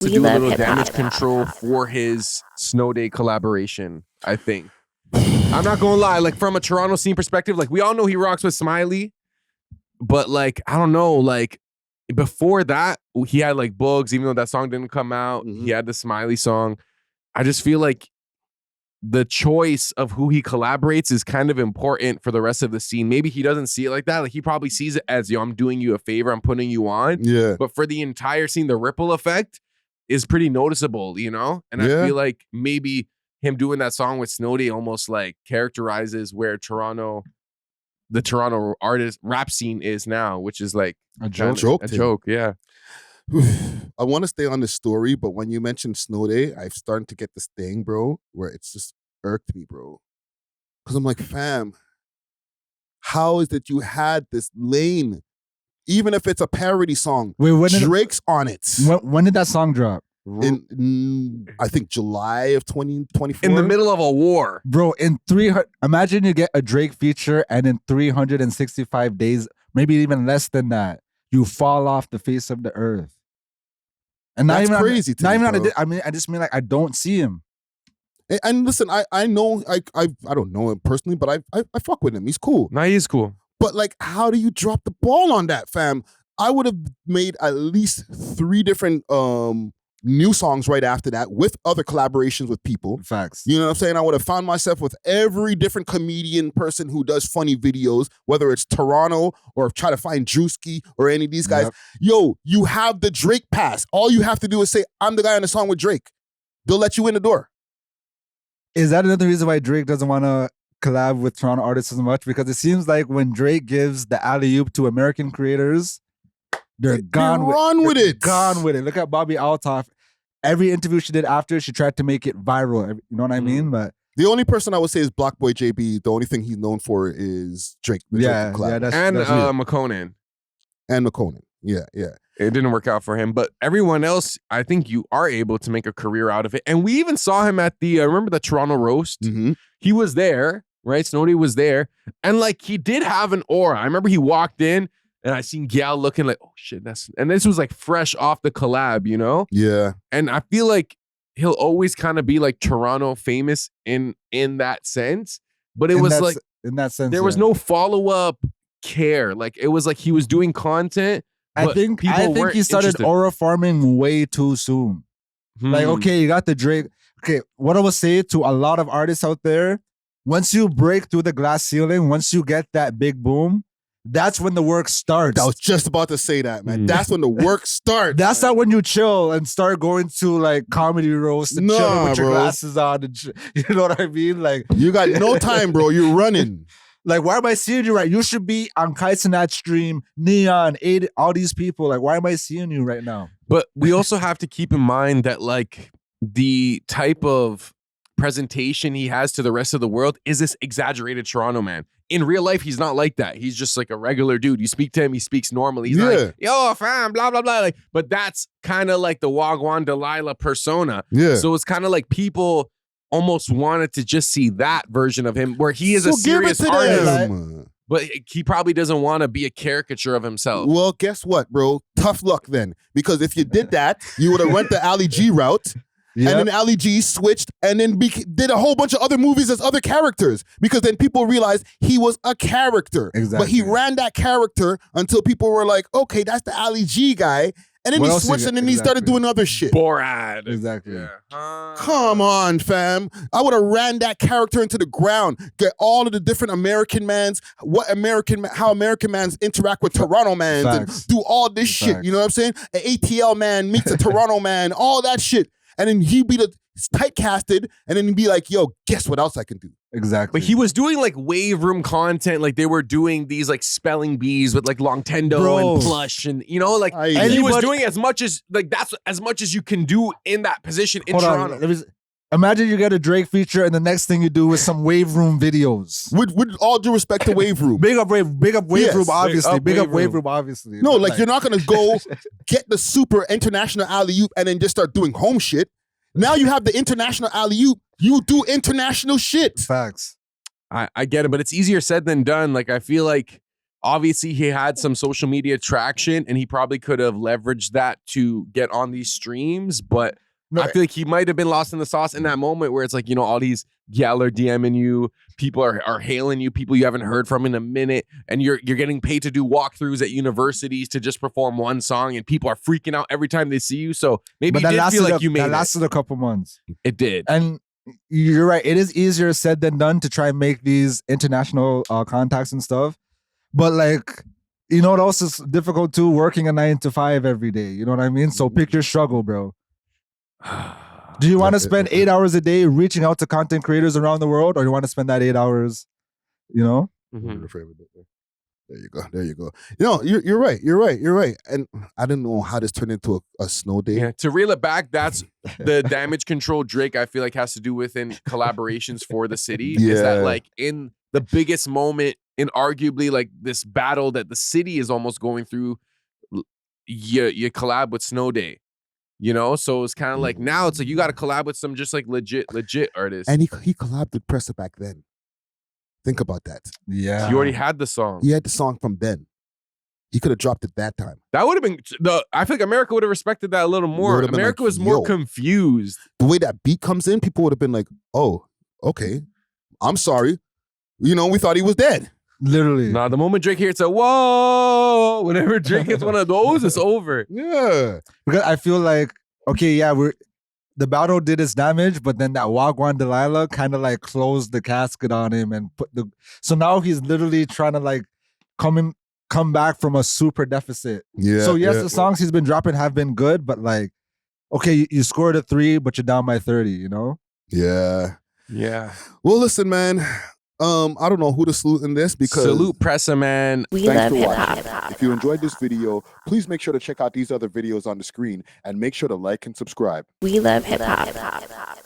to do a little damage control for his Snow Day collaboration, I think. I'm not gonna lie, like from a Toronto scene perspective, like we all know he rocks with Smiley, but like I don't know, like before that he had like Bugs, even though that song didn't come out. He had the Smiley song. I just feel like the choice of who he collaborates is kind of important for the rest of the scene. Maybe he doesn't see it like that. Like he probably sees it as, yo, I'm doing you a favor, I'm putting you on. Yeah. But for the entire scene, the ripple effect is pretty noticeable, you know? And I feel like maybe him doing that song with Snow Day almost like characterizes where the Toronto artist rap scene is now, which is like a joke, yeah. I want to stay on this story, but when you mentioned Snow Day, I'm starting to get this thing, bro, where it's just irked me, bro. Because I'm like, fam, how is it you had this lane, even if it's a parody song? Wait, Drake's on it. When did that song drop? In I think July of 2024. In the middle of a war. Bro, in 300, imagine you get a Drake feature and in 365 days, maybe even less than that, you fall off the face of the earth. And not That's even crazy to not me, even bro. I just mean like I don't see him. And listen, I know I don't know him personally, but I fuck with him. He's cool. Nah, he's cool. But like, how do you drop the ball on that, fam? I would have made at least 3 different new songs right after that with other collaborations with people. Facts. You know what I'm saying? I would have found myself with every different comedian person who does funny videos, whether it's Toronto or try to find Drewski or any of these guys. Yep. Yo, you have the Drake pass. All you have to do is say, I'm the guy on the song with Drake. They'll let you in the door. Is that another reason why Drake doesn't want to collab with Toronto artists as much? Because it seems like when Drake gives the alley-oop to American creators, they're gone with it. Gone with it. Look at Bobby Altoff. Every interview she did after, she tried to make it viral. You know what I mean? But the only person I would say is Blockboy JB. The only thing he's known for is Drake. Yeah, Drake and that's McConan. And McConan. Yeah. It didn't work out for him, but everyone else, I think you are able to make a career out of it. And we even saw him at the, remember the Toronto roast? Mm-hmm. He was there, right? Snow Day was there. And like, he did have an aura. I remember he walked in and I seen Gal looking like, oh shit, and this was like fresh off the collab, you know? Yeah. And I feel like he'll always kind of be like Toronto famous in that sense. But it was like, in that sense, there was no follow-up care. Like, it was like he was doing content. I think he started aura farming way too soon. Like, okay, you got the Drake. Okay, what I will say to a lot of artists out there, once you break through the glass ceiling, once you get that big boom, that's when the work starts. I was just about to say that, man. That's when the work starts. That's not when you chill and start going to like comedy roast and chilling with your glasses on. And you know what I mean? Like, you got no time, bro. You're running. Like, why am I seeing you right? You should be on Kites in that stream, Neon, 8, all these people. Like, why am I seeing you right now? But we also have to keep in mind that like the type of presentation he has to the rest of the world is this exaggerated Toronto man. In real life, he's not like that. He's just like a regular dude. You speak to him, he speaks normally. He's not like, yo, fam, blah, blah, blah. Like, but that's kind of like the Wagwan Delilah persona. Yeah. So it's kind of like people almost wanted to just see that version of him where he is a serious artist. But he probably doesn't want to be a caricature of himself. Well, guess what, bro? Tough luck then. Because if you did that, you would have went the Ali G route. Yep. And then Ali G switched and then did a whole bunch of other movies as other characters because then people realized he was a character. Exactly. But he ran that character until people were like, okay, that's the Ali G guy. And then he switched and then he started doing other shit. Borat. Exactly. Yeah. Come on, fam. I would have ran that character into the ground. Get all of the different American mans, how American mans interact with Toronto mans, and do all this shit. You know what I'm saying? An ATL man meets a Toronto man, all that shit. And then he'd be typecasted, and then he'd be like, yo, guess what else I can do? Exactly. But he was doing like wave room content, like they were doing these like spelling bees with like Longtendo and Plush, and you know, like and he was doing as much as like that's as much as you can do in that position in Toronto. Imagine you get a Drake feature, and the next thing you do is some wave room videos. With all due respect to wave room, big up wave room, obviously. Big up wave room, obviously. No, like you're not gonna go get the super international alley-oop and then just start doing home shit. Now you have the international alley-oop. You do international shit. Facts. I get it, but it's easier said than done. Like I feel like obviously he had some social media traction and he probably could have leveraged that to get on these streams, but I feel like he might have been lost in the sauce in that moment where it's like, you know, all these gal are DMing you, people are hailing you, people you haven't heard from in a minute, and you're getting paid to do walkthroughs at universities to just perform one song, and people are freaking out every time they see you. So maybe you did feel like you made it. That lasted a couple months. It did. And you're right. It is easier said than done to try and make these international contacts and stuff. But like, you know what else is difficult too? Working a 9 to 5 every day. You know what I mean? So pick your struggle, bro. Do you want to spend 8 hours a day reaching out to content creators around the world, or you want to spend that 8 hours, you know? Mm-hmm. There you go. There you go. You know, you're right. You're right. You're right. And I didn't know how this turned into a snow day. Yeah, to reel it back, that's the damage control Drake, I feel like, has to do with in collaborations for the city. Yeah. Is that like in the biggest moment in arguably like this battle that the city is almost going through, you collab with Snow Day. You know, so it's kind of like now it's like you got to collab with some just like legit artists. And he collabed with Pressa back then. Think about that. Yeah, he already had the song. He had the song from then. He could have dropped it that time. That would have been I feel like America would have respected that a little more. America was more confused. The way that beat comes in, people would have been like, "Oh, okay, I'm sorry. You know, we thought he was dead." Literally. Nah, the moment Drake hits a whoa, whenever Drake hits one of those, it's over. Yeah. Because I feel like, okay, yeah, the battle did its damage, but then that Wagwan Delilah kind of like closed the casket on him and so now he's literally trying to like come back from a super deficit. Yeah. So yes, the songs he's been dropping have been good, but like, okay, you scored a 3, but you're down by 30, you know? Yeah. Yeah. Well, listen, man. I don't know who to salute in this because salute Pressa, man. We love hip hop. If you enjoyed this video, please make sure to check out these other videos on the screen and make sure to like and subscribe. We love hip hop.